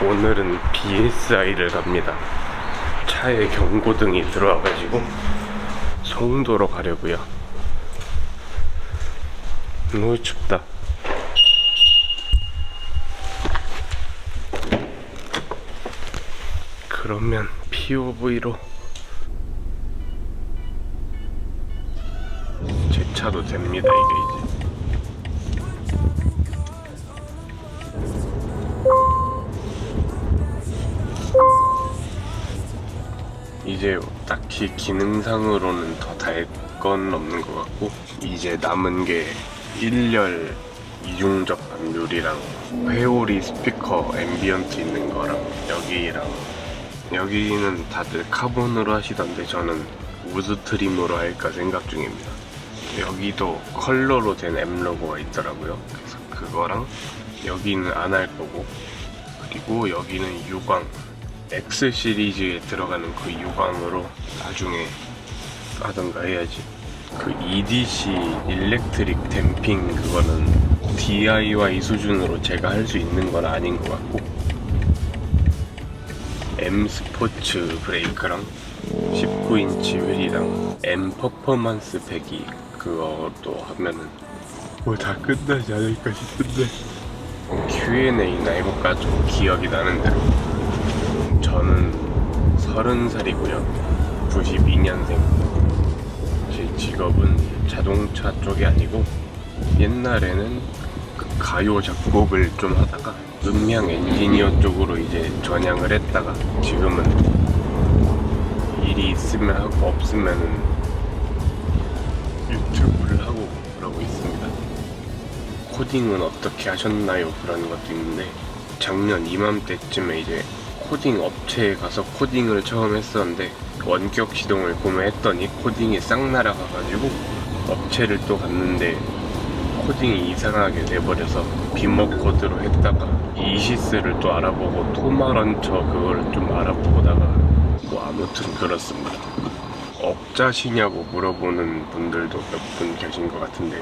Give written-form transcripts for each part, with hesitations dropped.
오늘은 BSI를 갑니다. 차에 경고등이 들어와가지고 송도로 가려고요. 너무 춥다. 그러면 POV로 제 차도 됩니다. 이제 딱히 기능상으로는 더 달 건 없는 것 같고, 이제 남은 게 1열 이중적 압률이랑 회오리 스피커 앰비언트 있는 거랑 여기는 다들 카본으로 하시던데 저는 우드 트림으로 할까 생각 중입니다. 여기도 컬러로 된 M 로고가 있더라고요. 그래서 그거랑 여기는 안 할 거고, 그리고 여기는 유광 X 시리즈에 들어가는 그 유광으로 나중에 하던가 해야지. 그 EDC 일렉트릭 댐핑 그거는 DIY 수준으로 제가 할 수 있는 건 아닌 것 같고, M 스포츠 브레이크랑 19인치 휠이랑 M 퍼포먼스 배기 그것도 하면은 뭐 다 끝나지 않을까 싶은데, Q&A나 해볼까? 좀 기억이 나는 대로. 저는 30살이고요 92년생. 제 직업은 자동차 쪽이 아니고, 옛날에는 그 가요 작곡을 좀 하다가 음향 엔지니어 쪽으로 이제 전향을 했다가 지금은 일이 있으면 하고 없으면은 유튜브를 하고 그러고 있습니다. 코딩은 어떻게 하셨나요? 그런 것도 있는데, 작년 이맘때쯤에 이제 코딩 업체에 가서 코딩을 처음 했었는데 원격 시동을 구매했더니 코딩이 싹 날아가가지고 업체를 또 갔는데 코딩이 이상하게 돼버려서 비머 코드로 했다가 이시스를 또 알아보고 토마런처 그거를 좀 알아보다가 뭐 아무튼 그렇습니다. 업자시냐고 물어보는 분들도 몇 분 계신 것 같은데,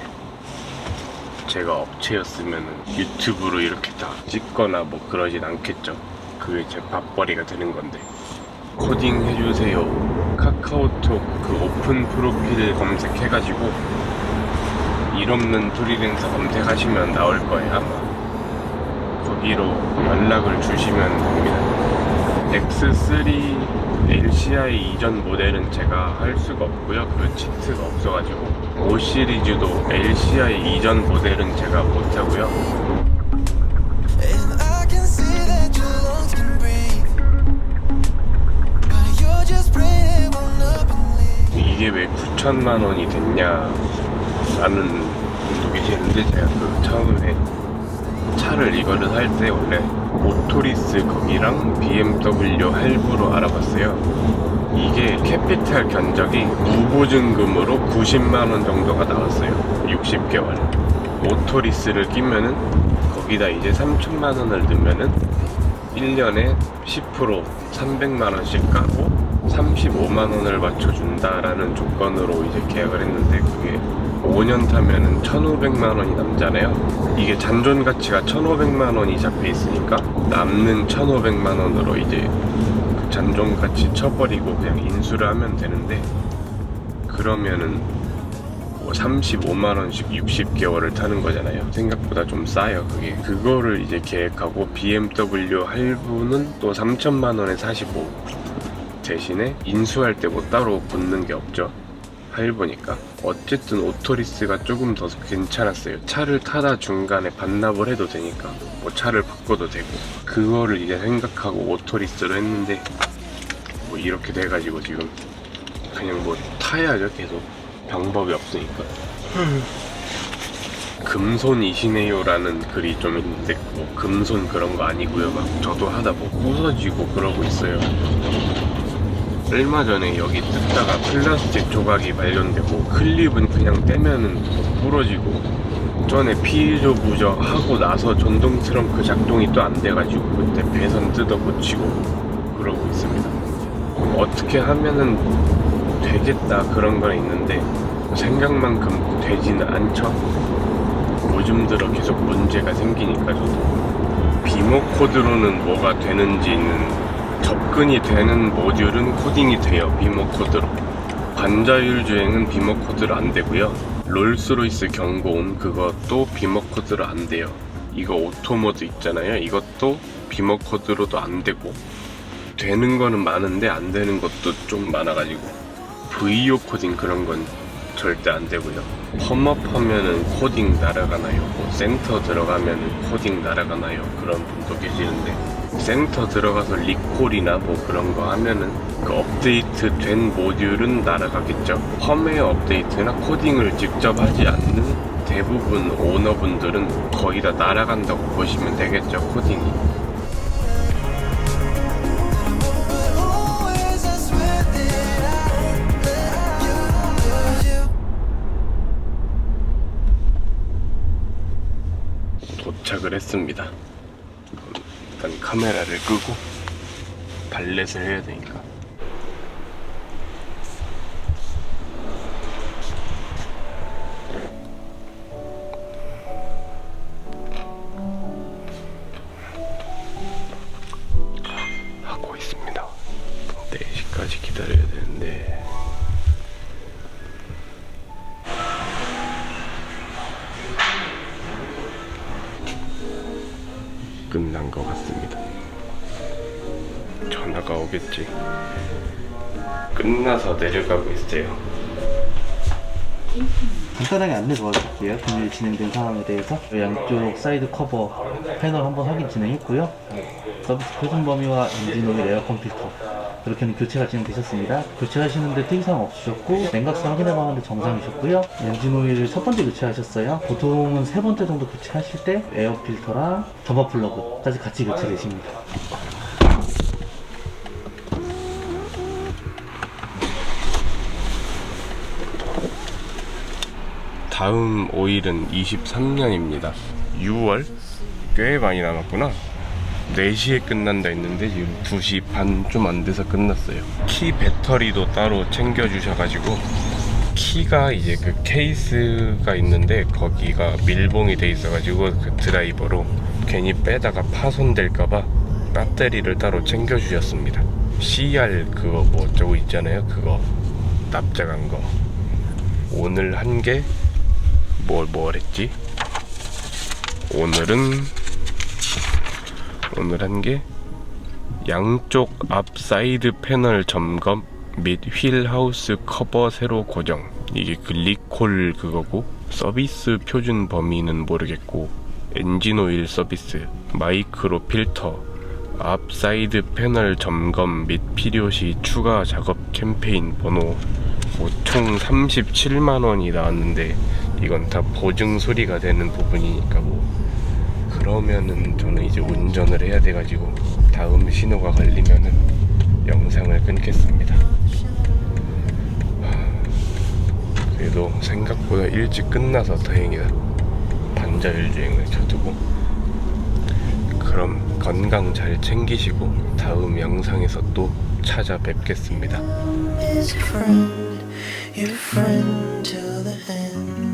제가 업체였으면 유튜브로 이렇게 다 찍거나 뭐 그러진 않겠죠. 그게 제 밥벌이가 되는 건데. 코딩 해주세요 카카오톡 그 오픈 프로필 검색해가지고 일 없는 프리랜서 검색하시면 나올 거예요 아마. 거기로 연락을 주시면 됩니다. X3 LCI 이전 모델은 제가 할 수가 없고요. 그 치트가 없어가지고 5 시리즈도 LCI 이전 모델은 제가 못하고요. 이게 왜 9천만 원이 됐냐 라는 분도 계시는데, 제가 그 처음에 차를 이거를 살 때 원래 모토리스 거기랑 BMW 할부로 알아봤어요. 이게 캐피탈 견적이 무보증금으로 90만 원 정도가 나왔어요. 60개월. 모토리스를 끼면은 거기다 이제 3천만 원을 넣으면은 1년에 10% 300만 원씩 까고 35만 원을 맞춰준다라는 조건으로 이제 계약을 했는데, 그게 5년 타면은 1,500만 원이 남잖아요. 이게 잔존 가치가 1,500만 원이 잡혀 있으니까 남는 1,500만 원으로 이제 그 잔존 가치 쳐버리고 그냥 인수를 하면 되는데, 그러면은 뭐 35만 원씩 60개월을 타는 거잖아요. 생각보다 좀 싸요 그게. 그거를 이제 계획하고 BMW 할부는 또 3천만 원에 45. 대신에 인수할 때 뭐 따로 붙는 게 없죠. 할부니까. 어쨌든 오토리스가 조금 더 괜찮았어요. 차를 타다 중간에 반납을 해도 되니까 뭐 차를 바꿔도 되고. 그거를 이제 생각하고 오토리스로 했는데 뭐 이렇게 돼가지고 지금 그냥 뭐 타야죠. 계속 방법이 없으니까. 금손이시네요 라는 글이 좀 있는데, 뭐 금손 그런 거 아니고요. 막 저도 하다 뭐 부서지고 그러고 있어요. 얼마 전에 여기 뜯다가 플라스틱 조각이 발견되고, 클립은 그냥 떼면은 부러지고, 전에 피조 부저 하고 나서 전동 트렁크 작동이 또 안 돼가지고 그때 배선 뜯어 고치고 그러고 있습니다. 어떻게 하면은 되겠다 그런 건 있는데 생각만큼 되지는 않죠. 요즘 들어 계속 문제가 생기니까 저도 비모 코드로는 뭐가 되는지는 접근이 되는 모듈은 코딩이 돼요. 비모 코드로. 반자율 주행은 비모 코드로 안 되고요. 롤스로이스 경고음 그것도 비모 코드로 안 돼요. 이거 오토모드 있잖아요. 이것도 비모 코드로도 안 되고, 되는 거는 많은데 안 되는 것도 좀 많아가지고 VO 코딩 그런 건 절대 안 되고요. 펌업 하면은 코딩 날아가나요? 뭐 센터 들어가면은 코딩 날아가나요? 그런 분도 계시는데, 센터 들어가서 리콜이나 뭐 그런 거 하면은 그 업데이트 된 모듈은 날아가겠죠. 펌웨어 업데이트나 코딩을 직접 하지 않는 대부분 오너분들은 거의 다 날아간다고 보시면 되겠죠, 코딩이. 도착을 했습니다. 일단 카메라를 끄고 발렛을 해야 되니까. 하고 있습니다. 4시까지 기다려야 되는데 끝난 것 같습니다. 전화가 오겠지. 끝나서 내려가고 있어요. 간단하게 안내 도와드릴게요. 금일 진행된 상황에 대해서 양쪽 사이드 커버 패널 한번 확인 진행했고요. 서비스 표준 범위와 엔진 오일 에어컨 필터 이렇게는 교체가 진행되셨습니다. 교체하시는데 특이사항 없으셨고, 냉각수 확인해봤는데 정상이셨고요. 엔진 오일을 첫 번째 교체하셨어요. 보통은 세 번째 정도 교체하실 때 에어 필터랑 점화 플러그까지 같이 교체되십니다. 다음 오일은 23년입니다. 6월? 꽤 많이 남았구나. 4시에 끝난다 했는데 지금 2시 반 좀 안 돼서 끝났어요. 키 배터리도 따로 챙겨주셔가지고, 키가 이제 그 케이스가 있는데 거기가 밀봉이 돼 있어가지고 그 드라이버로 괜히 빼다가 파손될까봐 배터리를 따로 챙겨주셨습니다. CR 그거 뭐 어쩌고 있잖아요. 그거 납작한 거. 오늘 한 게 뭘 했지? 오늘 한 게 양쪽 앞 사이드 패널 점검 및 휠 하우스 커버 새로 고정. 이게 그 리콜 그거고, 서비스 표준 범위는 모르겠고, 엔진 오일 서비스, 마이크로 필터, 앞 사이드 패널 점검 및 필요시 추가 작업 캠페인 번호, 뭐 총 37만원이 나왔는데 이건 다 보증 소리가 되는 부분이니까 뭐 그러면은 저는 이제 운전을 해야 돼가지고 다음 신호가 걸리면은 영상을 끊겠습니다. 그래도 생각보다 일찍 끝나서 다행이다. 반자율 주행을 켜두고. 그럼 건강 잘 챙기시고 다음 영상에서 또 찾아뵙겠습니다. Your friend till the end.